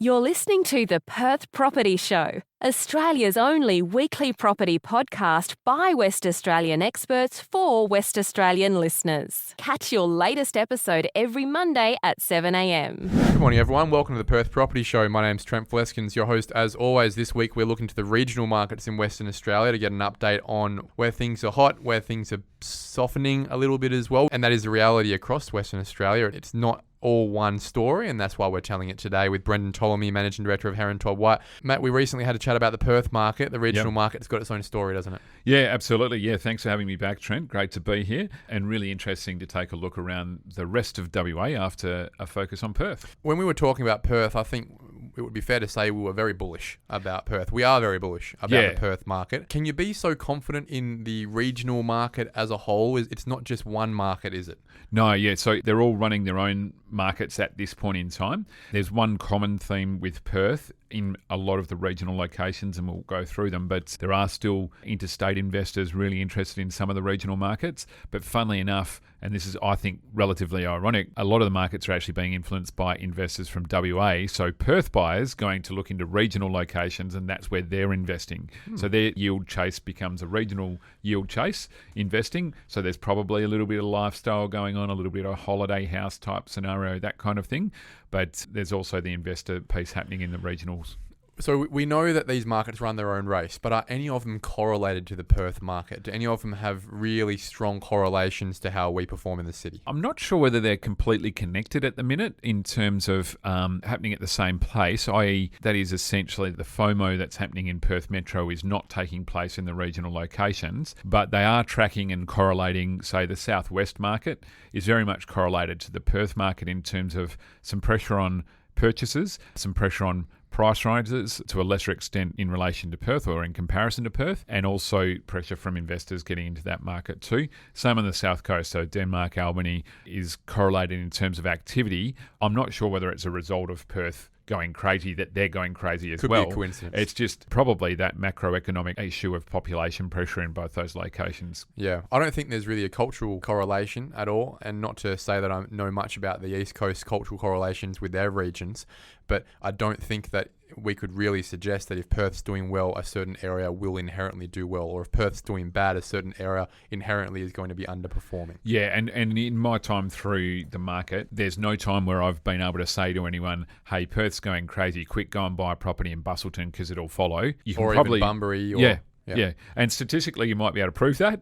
You're listening to the Perth Property Show, Australia's only weekly property podcast by West Australian experts for West Australian listeners. Catch your latest episode every Monday at 7 a.m. Good morning, everyone. Welcome to the Perth Property Show. My name's Trent Fleskins, your host. As always, this week we're looking to the regional markets in Western Australia to get an update on where things are hot, where things are softening a little bit as well. And that is the reality across Western Australia. It's not all one story, and that's why we're telling it today with Brendon Ptolomey, Managing Director of Heron Todd White. Matt, we recently had a chat about the Perth market. The regional market's got its own story, doesn't it? Yeah, absolutely. Yeah, thanks for having me back, Trent. Great to be here, and really interesting to take a look around the rest of WA after a focus on Perth. When we were talking about Perth, I think it would be fair to say we were very bullish about Perth. We are very bullish about the Perth market. Can you be so confident in the regional market as a whole? It's not just one market, is it? No, yeah. So they're all running their own markets at this point in time. There's one common theme with Perth in a lot of the regional locations, and we'll go through them, but there are still interstate investors really interested in some of the regional markets. But funnily enough, and this is, I think, relatively ironic, a lot of the markets are actually being influenced by investors from WA. So Perth buyers going to look into regional locations, and that's where they're investing. So their yield chase becomes a regional yield chase investing. So there's probably a little bit of lifestyle going on, a little bit of holiday house type scenario, that kind of thing. But there's also the investor piece happening in the regionals. So we know that these markets run their own race, but are any of them correlated to the Perth market? Do any of them have really strong correlations to how we perform in the city? I'm not sure whether they're completely connected at the minute in terms of happening at the same place, i.e. that is essentially the FOMO that's happening in Perth Metro is not taking place in the regional locations, but they are tracking and correlating. Say the Southwest market is very much correlated to the Perth market in terms of some pressure on purchases, some pressure on price rises to a lesser extent in relation to Perth or in comparison to Perth, and also pressure from investors getting into that market too. Same on the South Coast, so Denmark, Albany is correlated in terms of activity. I'm not sure whether it's a result of Perth going crazy that they're going crazy as well. Could be a coincidence. It's just probably that macroeconomic issue of population pressure in both those locations. Yeah, I don't think there's really a cultural correlation at all, and not to say that I know much about the East Coast cultural correlations with their regions, but I don't think that we could really suggest that if Perth's doing well, a certain area will inherently do well, or if Perth's doing bad, a certain area inherently is going to be underperforming. Yeah, and in my time through the market, there's no time where I've been able to say to anyone, hey, Perth's going crazy, quick, go and buy a property in Bustleton because it'll follow. You can or probably, even Bunbury. Or, Yeah, and statistically you might be able to prove that,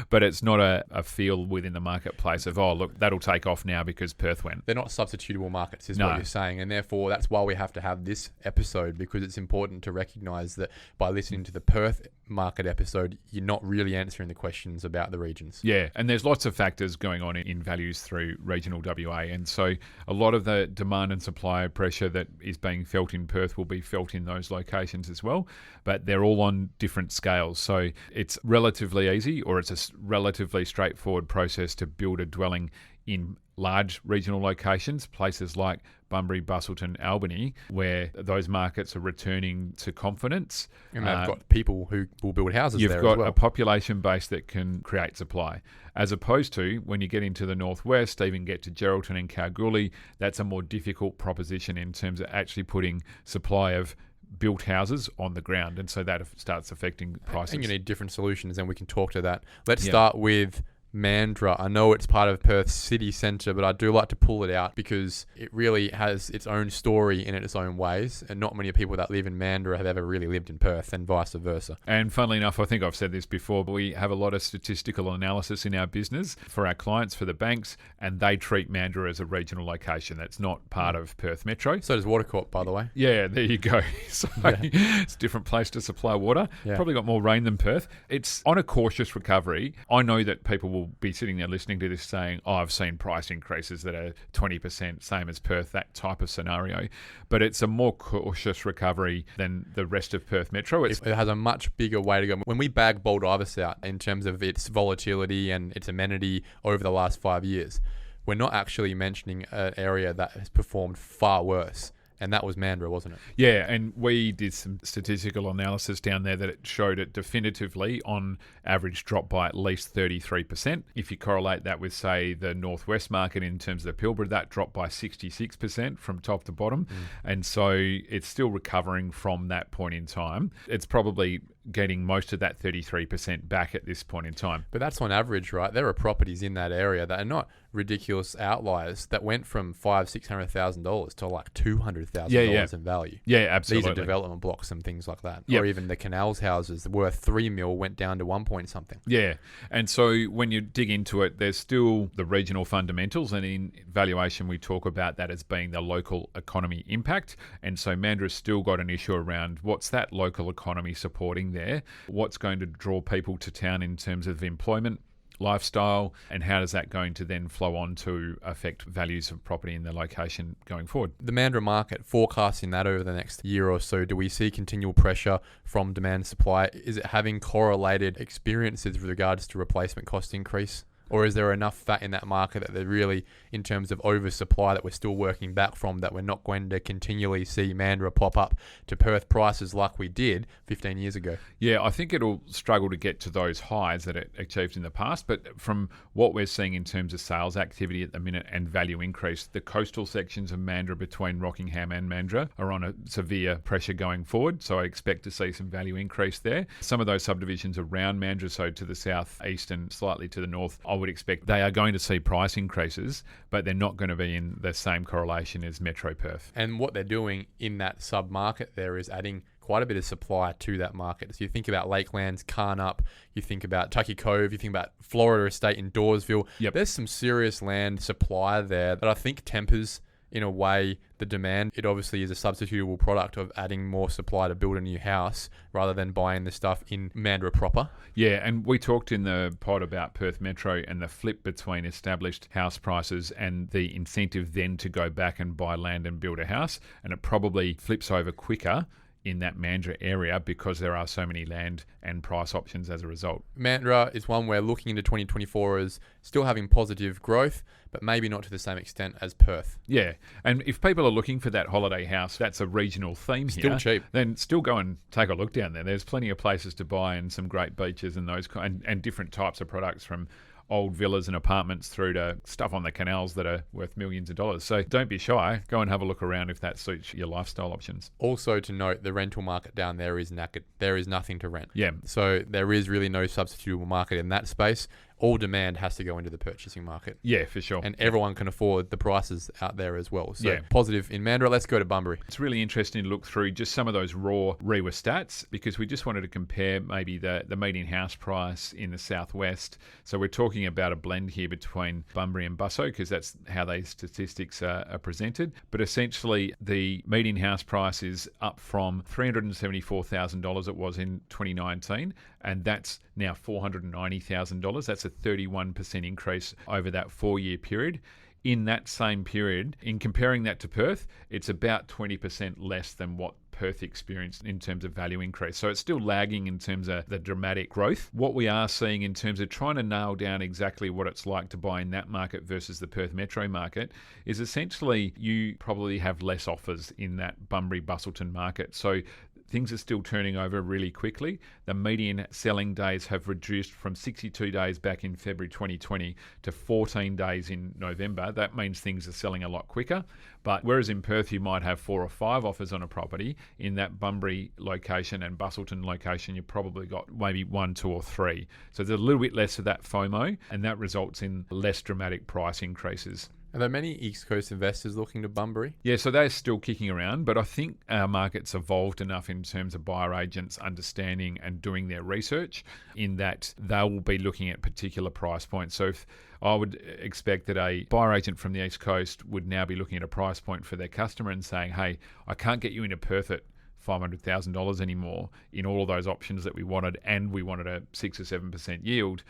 but it's not a feel within the marketplace of, oh, look, that'll take off now because Perth went. They're not substitutable markets is what you're saying, and therefore that's why we have to have this episode, because it's important to recognise that by listening to the Perth market episode, you're not really answering the questions about the regions. Yeah, and there's lots of factors going on in values through regional WA, and so a lot of the demand and supply pressure that is being felt in Perth will be felt in those locations as well, but they're all on different scales. So it's relatively easy, or it's a relatively straightforward process to build a dwelling in large regional locations, places like Bunbury, Bustleton, Albany, where those markets are returning to confidence. And they've got people who will build houses there as well. You've got a population base that can create supply. As opposed to when you get into the northwest, even get to Geraldton and Kalgoorlie, that's a more difficult proposition in terms of actually putting supply of built houses on the ground, and so that starts affecting prices. And you need different solutions, and we can talk to that. Let's start with Mandurah. I know it's part of Perth's city centre, but I do like to pull it out because it really has its own story in its own ways, and not many people that live in Mandurah have ever really lived in Perth, and vice versa. And funnily enough, I think I've said this before, but we have a lot of statistical analysis in our business for our clients, for the banks, and they treat Mandurah as a regional location. That's not part of Perth Metro. So does Watercorp, by the way. Yeah, there you go. So it's a different place to supply water. Probably got more rain than Perth. It's on a cautious recovery. I know that people will be sitting there listening to this saying, oh, I've seen price increases that are 20%, same as Perth, that type of scenario. But it's a more cautious recovery than the rest of Perth Metro. It has a much bigger way to go. When we bag Baldivis out in terms of its volatility and its amenity over the last 5 years, we're not actually mentioning an area that has performed far worse. And that was Mandurah, wasn't it? Yeah, and we did some statistical analysis down there that it showed it definitively on average dropped by at least 33%. If you correlate that with, say, the Northwest market in terms of the Pilbara, that dropped by 66% from top to bottom. And so it's still recovering from that point in time. It's probably getting most of that 33% back at this point in time. But that's on average, right? There are properties in that area that are not ridiculous outliers that went from $500,000-$600,000 to like $200,000 in value. Yeah, absolutely. These are development blocks and things like that. Yep. Or even the canals houses worth $3 million went down to 1 point something. Yeah, and so when you dig into it, there's still the regional fundamentals, and in valuation we talk about that as being the local economy impact. And so Mandurah's still got an issue around what's that local economy supporting there, what's going to draw people to town in terms of employment, lifestyle, and how is that going to then flow on to affect values of property in the location going forward. The Mandurah market, forecasting that over the next year or so, do we see continual pressure from demand and supply? Is it having correlated experiences with regards to replacement cost increase? Or is there enough fat in that market that they're really, in terms of oversupply, that we're still working back from, that we're not going to continually see Mandurah pop up to Perth prices like we did 15 years ago? Yeah, I think it'll struggle to get to those highs that it achieved in the past. But from what we're seeing in terms of sales activity at the minute and value increase, the coastal sections of Mandurah between Rockingham and Mandurah are on a severe pressure going forward. So I expect to see some value increase there. Some of those subdivisions around Mandurah, so to the south, east and slightly to the north, I would expect they are going to see price increases, but they're not going to be in the same correlation as Metro Perth. And what they're doing in that sub-market there is adding quite a bit of supply to that market. So you think about Lakelands, Carnup, you think about Tucky Cove, you think about Florida Estate in Dawesville. Yep. There's some serious land supply there that I think tempers, in a way, the demand. It obviously is a substitutable product of adding more supply to build a new house rather than buying the stuff in Mandurah proper. Yeah, and we talked in the pod about Perth Metro and the flip between established house prices and the incentive then to go back and buy land and build a house. And it probably flips over quicker in that Mandurah area because there are so many land and price options as a result. Mandurah is one where looking into 2024 as still having positive growth, but maybe not to the same extent as Perth. Yeah, and if people are looking for that holiday house, that's a regional theme here. Still cheap. Then still go and take a look down there. There's plenty of places to buy and some great beaches and those and different types of products, from old villas and apartments through to stuff on the canals that are worth millions of dollars. So don't be shy. Go and have a look around if that suits your lifestyle options. Also to note, the rental market down there is knackered. There is nothing to rent. Yeah. So there is really no substitutable market in that space. All demand has to go into the purchasing market. Yeah, for sure. And everyone can afford the prices out there as well. So Yeah. positive in Mandurah. Let's go to Bunbury. It's really interesting to look through just some of those raw REWA stats because we just wanted to compare maybe the median house price in the southwest. So we're talking about a blend here between Bunbury and Busso because that's how these statistics are presented. But essentially, the median house price is up from $374,000 it was in 2019, and that's now $490,000. That's a 31% increase over that 4-year period. In that same period, in comparing that to Perth, it's about 20% less than what Perth experienced in terms of value increase. So it's still lagging in terms of the dramatic growth. What we are seeing in terms of trying to nail down exactly what it's like to buy in that market versus the Perth metro market is essentially you probably have less offers in that Bunbury-Busselton market. So things are still turning over really quickly. The median selling days have reduced from 62 days back in February 2020 to 14 days in November. That means things are selling a lot quicker. But whereas in Perth you might have 4 or 5 offers on a property, in that Bunbury location and Busselton location you've probably got maybe 1, 2 or 3. So there's a little bit less of that FOMO, and that results in less dramatic price increases. Are there many East Coast investors looking to Bunbury? Yeah, so they're still kicking around, but I think our market's evolved enough in terms of buyer agents understanding and doing their research in that they will be looking at particular price points. So if I would expect that a buyer agent from the East Coast would now be looking at a price point for their customer and saying, hey, I can't get you into Perth at $500,000 anymore in all of those options that we wanted, and we wanted a 6 or 7% yield.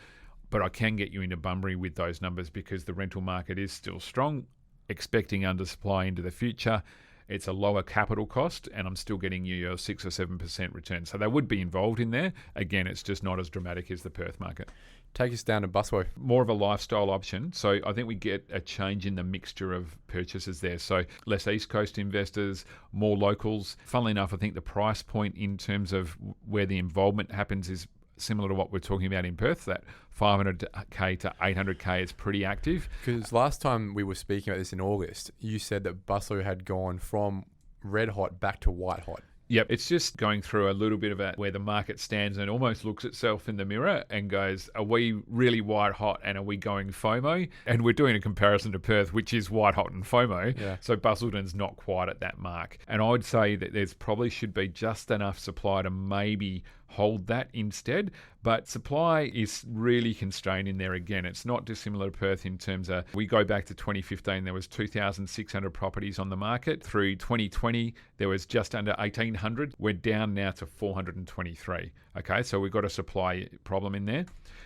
But I can get you into Bunbury with those numbers because the rental market is still strong, expecting undersupply into the future. it's a lower capital cost, and I'm still getting you your 6 or 7% return. So they would be involved in there. Again, it's just not as dramatic as the Perth market. Take us down to Buswell. More of a lifestyle option. So I think we get a change in the mixture of purchases there. So less East Coast investors, more locals. Funnily enough, I think the price point in terms of where the involvement happens is similar to what we're talking about in Perth. That 500k to 800k is pretty active. Because last time we were speaking about this in August, you said that Buswell had gone from red hot back to white hot. Yep, it's just going through a little bit of where the market stands and almost looks itself in the mirror and goes, are we really white hot and are we going FOMO? And we're doing a comparison to Perth, which is white hot and FOMO. Yeah. So Busselton's not quite at that mark. And I would say that there's probably should be just enough supply to maybe hold that instead. But supply is really constrained in there again. It's not dissimilar to Perth in terms of, we go back to 2015, there was 2,600 properties on the market. Through 2020, there was just under 1,800. We're down now to 423. Okay, so we've got a supply problem in there.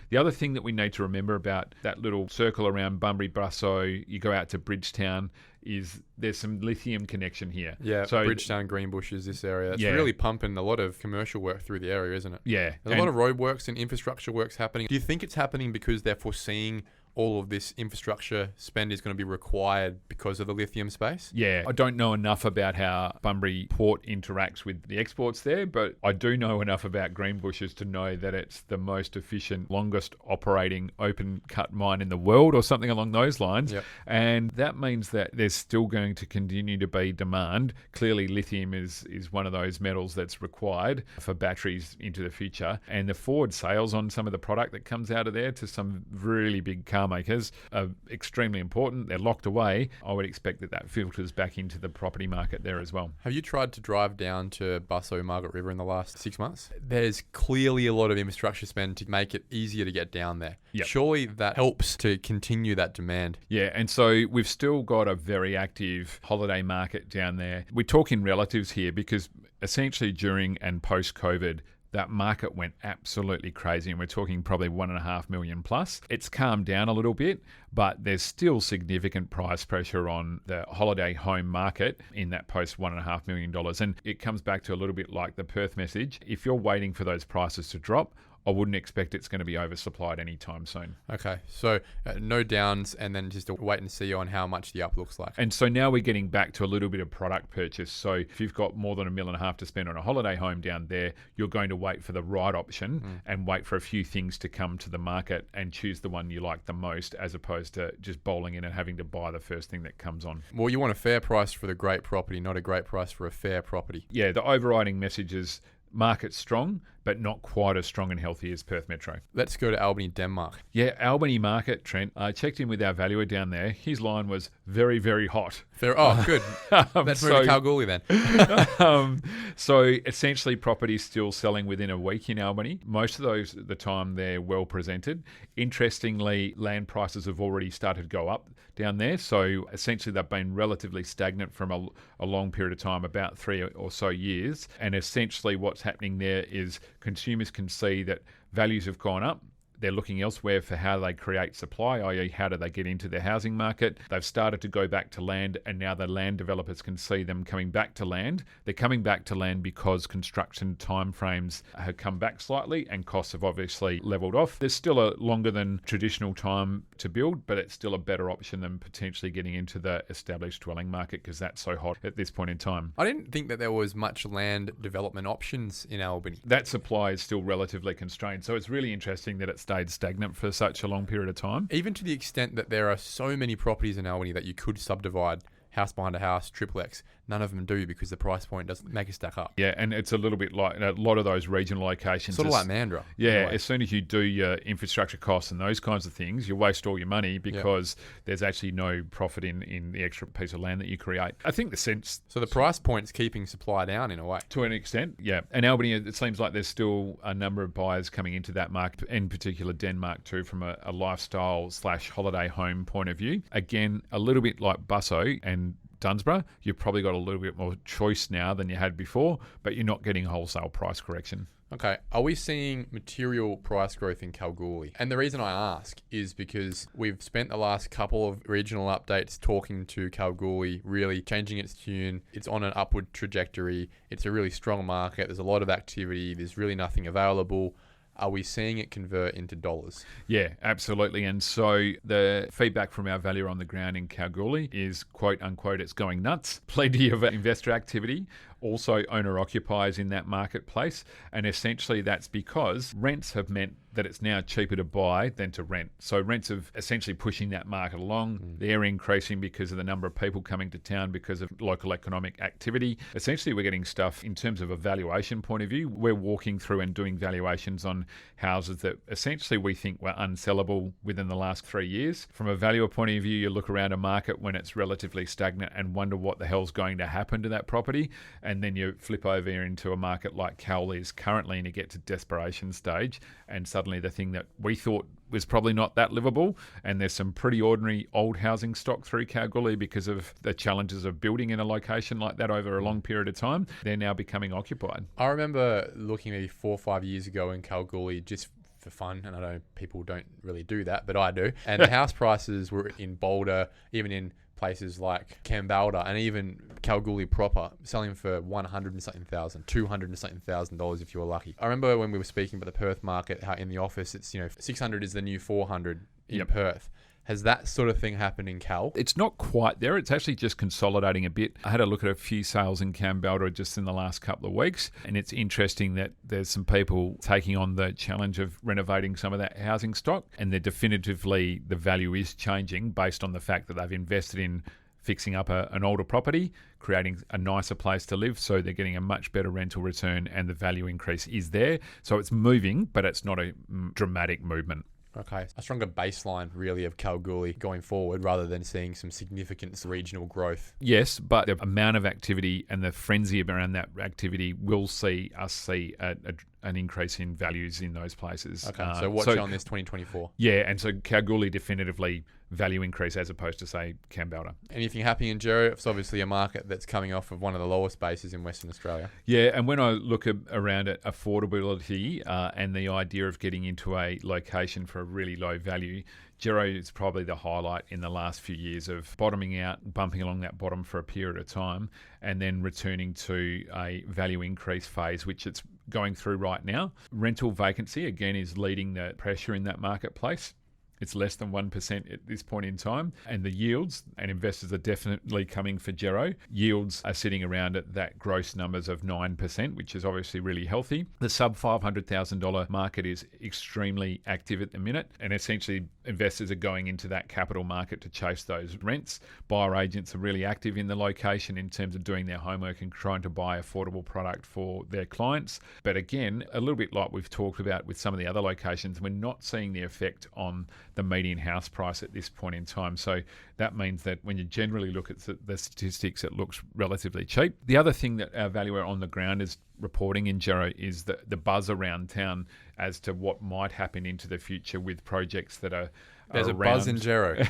The other thing that we need to remember about that little circle around Bunbury, Brasso, you go out to Bridgetown, is there's some lithium connection here. Yeah, so Bridgetown, Greenbushes, this area. It's Yeah. really pumping a lot of commercial work through the area, isn't it? yeah, There's a lot of roadworks and infrastructure works happening. Do you think it's happening because they're foreseeing all of this infrastructure spend is going to be required because of the lithium space? Yeah, I don't know enough about how Bunbury Port interacts with the exports there, but I do know enough about Greenbushes to know that it's the most efficient, longest operating open cut mine in the world or something along those lines. Yep. And that means that there's still going to continue to be demand. Clearly, lithium is one of those metals that's required for batteries into the future. And the forward sales on some of the product that comes out of there to some really big car makers are extremely important. They're locked away. I would expect that filters back into the property market there as well. Have you tried to drive down to Buswell, Margaret River in the last 6 months? There's clearly a lot of infrastructure spend to make it easier to get down there. Yep. Surely that helps to continue that demand. Yeah, and so we've still got a very active holiday market down there. We talk in relatives here because essentially during and post-COVID, that market went absolutely crazy, and we're talking probably 1.5 million plus. It's calmed down a little bit, but there's still significant price pressure on the holiday home market in that post $1.5 million. And it comes back to a little bit like the Perth message. If you're waiting for those prices to drop, I wouldn't expect it's going to be oversupplied anytime soon. Okay, so no downs and then just a wait and see on how much the up looks like. And so now we're getting back to a little bit of product purchase. So if you've got more than $1.5 million to spend on a holiday home down there, you're going to wait for the right option and wait for a few things to come to the market and choose the one you like the most, as opposed to just bowling in and having to buy the first thing that comes on. Well, you want a fair price for the great property, not a great price for a fair property. Yeah, the overriding message is market strong, but not quite as strong and healthy as Perth Metro. Let's go to Albany, Denmark. Yeah, Albany market, Trent. I checked in with our valuer down there. His line was very, very hot. Oh, good. Let's move to Kalgoorlie then. So essentially properties still selling within a week in Albany. Most of those at the time they're well presented. Interestingly, land prices have already started to go up down there. So essentially they've been relatively stagnant from a long period of time, about 3 or so years. And essentially what's happening there is consumers can see that values have gone up. They're looking elsewhere for how they create supply, i.e. how do they get into their housing market. They've started to go back to land, and now the land developers can see them coming back to land. They're coming back to land because construction timeframes have come back slightly and costs have obviously leveled off. There's still a longer than traditional time to build, but it's still a better option than potentially getting into the established dwelling market because that's so hot at this point in time. I didn't think that there was much land development options in Albany. That supply is still relatively constrained, so it's really interesting that it's stayed stagnant for such a long period of time. Even to the extent that there are so many properties in Albany that you could subdivide house behind a house, triplex. None of them do because the price point doesn't make it stack up. Yeah, and it's a little bit like a lot of those regional locations. Sort of like Mandurah. Yeah, as soon as you do your infrastructure costs and those kinds of things, you waste all your money because there's actually no profit in the extra piece of land that you create. I think the sense... So the price point's keeping supply down in a way. To an extent, yeah. And Albany, it seems like there's still a number of buyers coming into that market, in particular Denmark too, from a lifestyle/holiday home point of view. Again, a little bit like Busso and Dunsborough, you've probably got a little bit more choice now than you had before, but you're not getting wholesale price correction. Okay, are we seeing material price growth in Kalgoorlie? And the reason I ask is because we've spent the last couple of regional updates talking to Kalgoorlie, really changing its tune. It's on an upward trajectory. It's a really strong market. There's a lot of activity. There's really nothing available. Are we seeing it convert into dollars? Yeah, absolutely. And so the feedback from our valuer on the ground in Kalgoorlie is, quote unquote, it's going nuts. Plenty of investor activity. Also owner-occupiers in that marketplace. And essentially that's because rents have meant that it's now cheaper to buy than to rent. So rents have essentially pushing that market along. They're increasing because of the number of people coming to town because of local economic activity. Essentially, we're getting stuff in terms of a valuation point of view. We're walking through and doing valuations on houses that essentially we think were unsellable within the last 3 years. From a valuer point of view, you look around a market when it's relatively stagnant and wonder what the hell's going to happen to that property. And then you flip over into a market like Cal is currently and you get to desperation stage, and suddenly the thing that we thought was probably not that livable, and there's some pretty ordinary old housing stock through Kalgoorlie because of the challenges of building in a location like that over a long period of time, they're now becoming occupied. I remember looking maybe 4 or 5 years ago in Kalgoorlie just for fun, and I know people don't really do that, but I do. And the house prices were in Boulder, even in places like Kambalda and even Kalgoorlie proper, selling for 100 and something thousand, 200 and something $1,000 if you were lucky. I remember when we were speaking about the Perth market, how in the office it's 600 is the new 400 in Perth. Has that sort of thing happened in Cal? It's not quite there. It's actually just consolidating a bit. I had a look at a few sales in Kambalda just in the last couple of weeks, and it's interesting that there's some people taking on the challenge of renovating some of that housing stock, and definitively the value is changing based on the fact that they've invested in fixing up an older property, creating a nicer place to live, so they're getting a much better rental return, and the value increase is there. So it's moving, but it's not a dramatic movement. Okay, a stronger baseline really of Kalgoorlie going forward rather than seeing some significant regional growth. Yes, but the amount of activity and the frenzy around that activity will see an increase in values in those places. Okay, so watch on this 2024. Yeah, and so Kalgoorlie definitively value increase as opposed to, say, Kambalda. Anything happening in Gero? It's obviously a market that's coming off of one of the lowest bases in Western Australia. Yeah, and when I look around at affordability and the idea of getting into a location for a really low value, Gero is probably the highlight in the last few years of bottoming out, bumping along that bottom for a period of time, and then returning to a value increase phase, which it's going through right now. Rental vacancy, again, is leading the pressure in that marketplace. It's less than 1% at this point in time. And the yields, and investors are definitely coming for Gero. Yields are sitting around at that gross numbers of 9%, which is obviously really healthy. The sub $500,000 market is extremely active at the minute. And essentially, investors are going into that capital market to chase those rents. Buyer agents are really active in the location in terms of doing their homework and trying to buy affordable product for their clients. But again, a little bit like we've talked about with some of the other locations, we're not seeing the effect on the median house price at this point in time. So that means that when you generally look at the statistics, it looks relatively cheap. The other thing that our valuer on the ground is reporting in Gero is the buzz around town as to what might happen into the future with projects that are There's a buzz in Gero.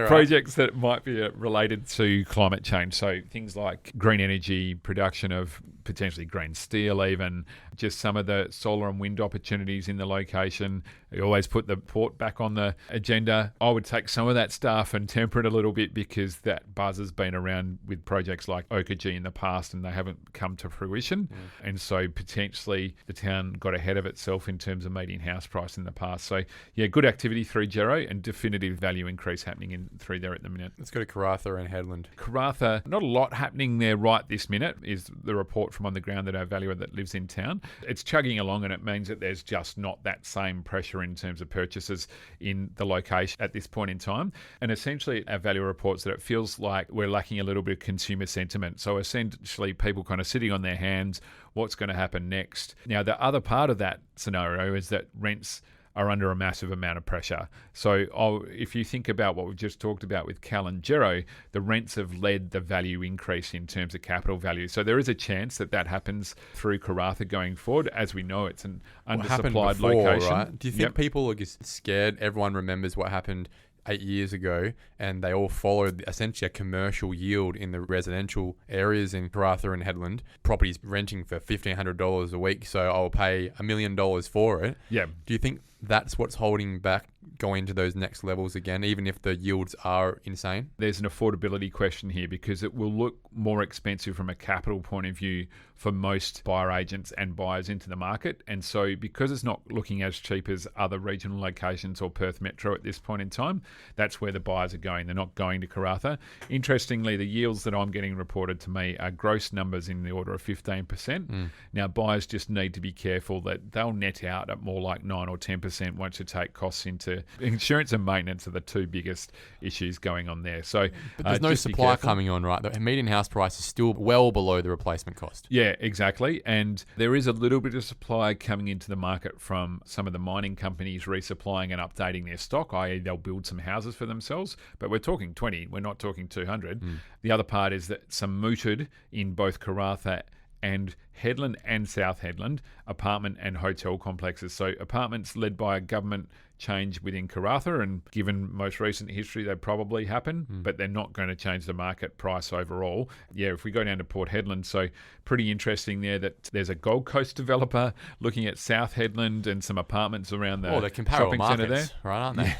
Projects that might be related to climate change. So things like green energy, production of potentially green steel even, just some of the solar and wind opportunities in the location. We always put the port back on the agenda. I would take some of that stuff and temper it a little bit because that buzz has been around with projects like Okajee in the past and they haven't come to fruition. And so potentially the town got ahead of itself in terms of median house price in the past. So yeah, good activity through Gero and definitive value increase happening through there at the minute. Let's go to Karratha and Headland. Karratha, not a lot happening there right this minute is the report from on the ground that our valuer that lives in town. It's chugging along and it means that there's just not that same pressure in terms of purchases in the location at this point in time. And essentially our valuer reports that it feels like we're lacking a little bit of consumer sentiment. So essentially people kind of sitting on their hands, what's going to happen next? Now the other part of that scenario is that rents are under a massive amount of pressure. So if you think about what we've just talked about with Cal and Gero, the rents have led the value increase in terms of capital value. So there is a chance that that happens through Karratha going forward. As we know, it's an undersupplied location. Right? Do you think people are just scared? Everyone remembers what happened 8 years ago, and they all followed essentially a commercial yield in the residential areas in Karratha and Headland. Properties renting for $1,500 a week, so I'll pay $1 million for it. Yeah. Do you think that's what's holding back going to those next levels again, even if the yields are insane? There's an affordability question here because it will look more expensive from a capital point of view for most buyer agents and buyers into the market. And so because it's not looking as cheap as other regional locations or Perth Metro at this point in time, that's where the buyers are going. They're not going to Karratha. Interestingly, the yields that I'm getting reported to me are gross numbers in the order of 15%. Now, buyers just need to be careful that they'll net out at more like 9 or 10% once you take costs into insurance and maintenance are the two biggest issues going on there. So, but there's no supply coming on, right? The median house price is still well below the replacement cost. Yeah, exactly. And there is a little bit of supply coming into the market from some of the mining companies resupplying and updating their stock, i.e. they'll build some houses for themselves. But we're talking 20, we're not talking 200. The other part is that some mooted in both Karratha and Headland and South Headland apartment and hotel complexes. So apartments led by a government change within Karratha, and given most recent history, they probably happen, but they're not going to change the market price overall. Yeah, if we go down to Port Hedland, so pretty interesting there that there's a Gold Coast developer looking at South Headland and some apartments around the they're comparable shopping centre there. Right, aren't they?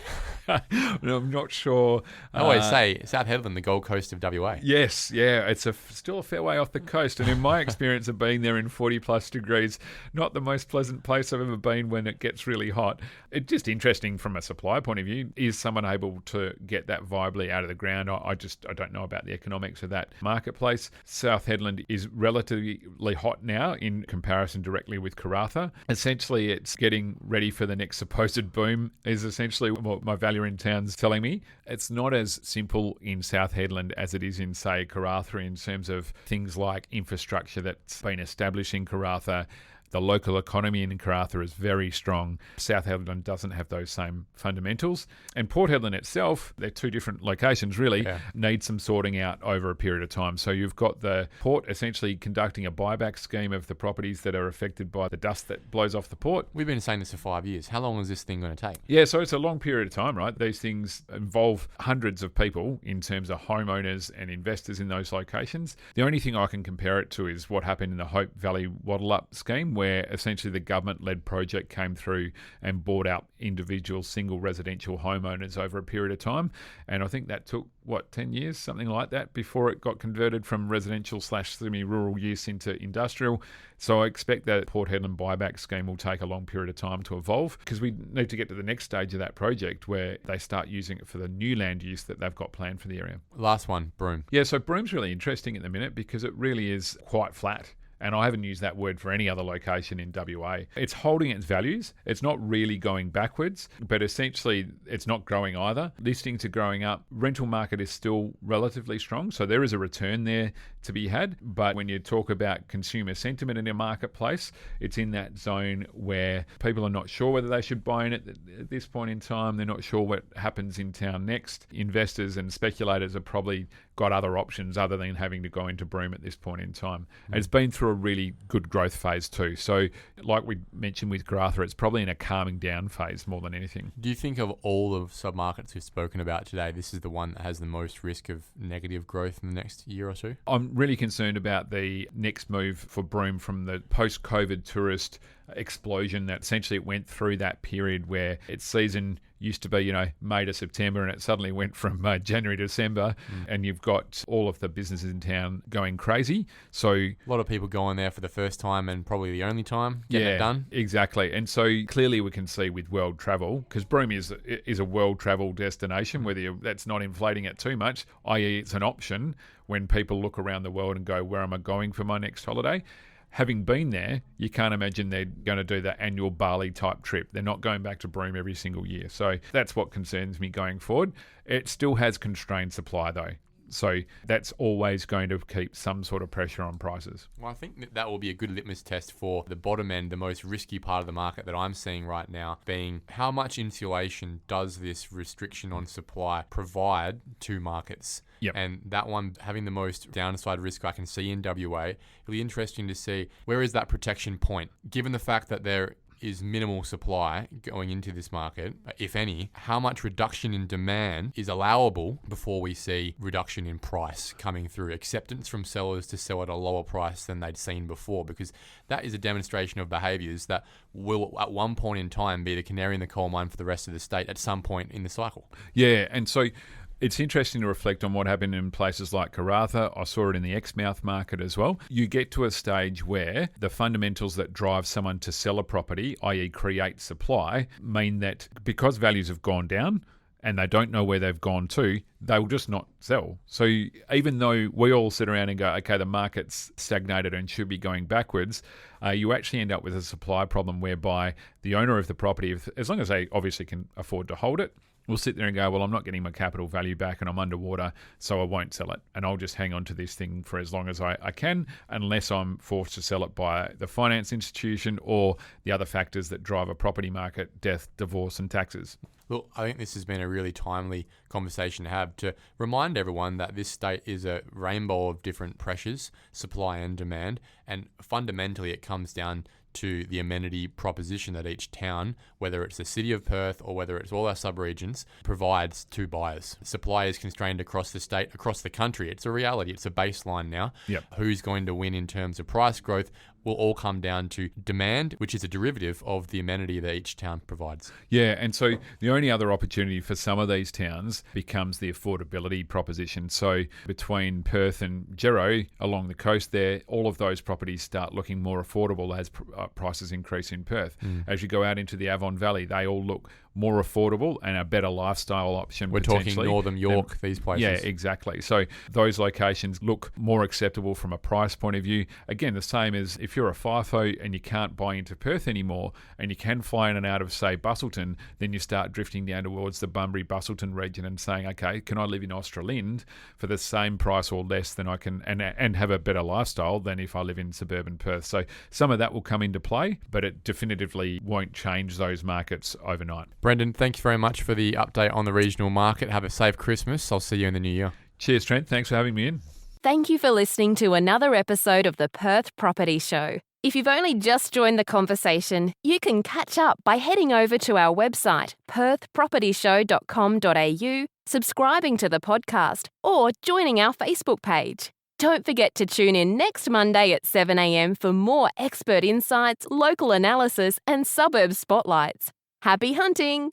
I'm not sure. I always say South Headland, the Gold Coast of WA. Yes, yeah, it's still a fair way off the coast. And in my experience of being there in 40 plus degrees, not the most pleasant place I've ever been when it gets really hot. It's just interesting from a supply point of view. Is someone able to get that viably out of the ground? I don't know about the economics of that marketplace. South Headland is relatively hot now in comparison directly with Karratha. Essentially, it's getting ready for the next supposed boom is essentially what my valuer in town's telling me. It's not as simple in South Headland as it is in, say, Karratha in terms of things like infrastructure that's been established in Karratha. The local economy in Karratha is very strong. South Headland doesn't have those same fundamentals. And Port Hedland itself, they're two different locations really, need some sorting out over a period of time. So you've got the port essentially conducting a buyback scheme of the properties that are affected by the dust that blows off the port. We've been saying this for 5 years. How long is this thing going to take? Yeah, so it's a long period of time, right? These things involve hundreds of people in terms of homeowners and investors in those locations. The only thing I can compare it to is what happened in the Hope Valley Wattle Up scheme, where essentially the government-led project came through and bought out individual single residential homeowners over a period of time. And I think that took, 10 years, something like that, before it got converted from residential/semi-rural use into industrial. So I expect that Port Hedland buyback scheme will take a long period of time to evolve, because we need to get to the next stage of that project where they start using it for the new land use that they've got planned for the area. Last one, Broome. Yeah, so Broome's really interesting at the minute because it really is quite flat. And I haven't used that word for any other location in WA. It's holding its values. It's not really going backwards, but essentially it's not growing either. Listings are growing up. Rental market is still relatively strong, so there is a return there to be had. But when you talk about consumer sentiment in a marketplace, it's in that zone where people are not sure whether they should buy in it at this point in time. They're not sure what happens in town next. Investors and speculators have probably got other options other than having to go into Broome at this point in time. And it's been through a really good growth phase too. So like we mentioned with Karratha, it's probably in a calming down phase more than anything. Do you think of all of submarkets we've spoken about today, this is the one that has the most risk of negative growth in the next year or two? I'm really concerned about the next move for Broome from the post-COVID tourist explosion that essentially went through that period where its season used to be, May to September, and it suddenly went from January to December, and you've got all of the businesses in town going crazy. So a lot of people going there for the first time and probably the only time getting it done. Exactly. And so clearly we can see with world travel, because Broome is a world travel destination, whether that's not inflating it too much, i.e. it's an option when people look around the world and go, where am I going for my next holiday? Having been there, you can't imagine they're going to do the annual Bali type trip. They're not going back to Broome every single year. So that's what concerns me going forward. It still has constrained supply though. So that's always going to keep some sort of pressure on prices. Well, I think that will be a good litmus test for the bottom end, the most risky part of the market that I'm seeing right now, being how much insulation does this restriction on supply provide to markets? Yep. And that one having the most downside risk I can see in WA, it'll be interesting to see where is that protection point, given the fact that there is minimal supply going into this market, if any, how much reduction in demand is allowable before we see reduction in price coming through, acceptance from sellers to sell at a lower price than they'd seen before, because that is a demonstration of behaviours that will at one point in time be the canary in the coal mine for the rest of the state at some point in the cycle. Yeah, and so it's interesting to reflect on what happened in places like Karratha. I saw it in the Exmouth market as well. You get to a stage where the fundamentals that drive someone to sell a property, i.e. create supply, mean that because values have gone down and they don't know where they've gone to, they will just not sell. So even though we all sit around and go, okay, the market's stagnated and should be going backwards, you actually end up with a supply problem whereby the owner of the property, as long as they obviously can afford to hold it, will sit there and go, well, I'm not getting my capital value back and I'm underwater, so I won't sell it. And I'll just hang on to this thing for as long as I can, unless I'm forced to sell it by the finance institution or the other factors that drive a property market: death, divorce, and taxes. Look, I think this has been a really timely conversation to have to remind everyone that this state is a rainbow of different pressures, supply and demand, and fundamentally it comes down to the amenity proposition that each town, whether it's the city of Perth or whether it's all our sub-regions, provides to buyers. Supply is constrained across the state, across the country. It's a reality. It's a baseline now. Yep. Who's going to win in terms of price growth will all come down to demand, which is a derivative of the amenity that each town provides. Yeah, and so the only other opportunity for some of these towns becomes the affordability proposition. So between Perth and Gero, along the coast there, all of those properties start looking more affordable as prices increase in Perth. As you go out into the Avon Valley, they all look more affordable and a better lifestyle option. We're talking Northern York, these places. Yeah, exactly. So those locations look more acceptable from a price point of view. Again, the same as if you're a FIFO and you can't buy into Perth anymore and you can fly in and out of, say, Busselton, then you start drifting down towards the Bunbury-Busselton region and saying, okay, can I live in Australind for the same price or less than I can and have a better lifestyle than if I live in suburban Perth? So some of that will come into play, but it definitively won't change those markets overnight. Brendon, thank you very much for the update on the regional market. Have a safe Christmas. I'll see you in the new year. Cheers, Trent. Thanks for having me in. Thank you for listening to another episode of the Perth Property Show. If you've only just joined the conversation, you can catch up by heading over to our website, perthpropertyshow.com.au, subscribing to the podcast, or joining our Facebook page. Don't forget to tune in next Monday at 7 a.m. for more expert insights, local analysis, and suburb spotlights. Happy hunting!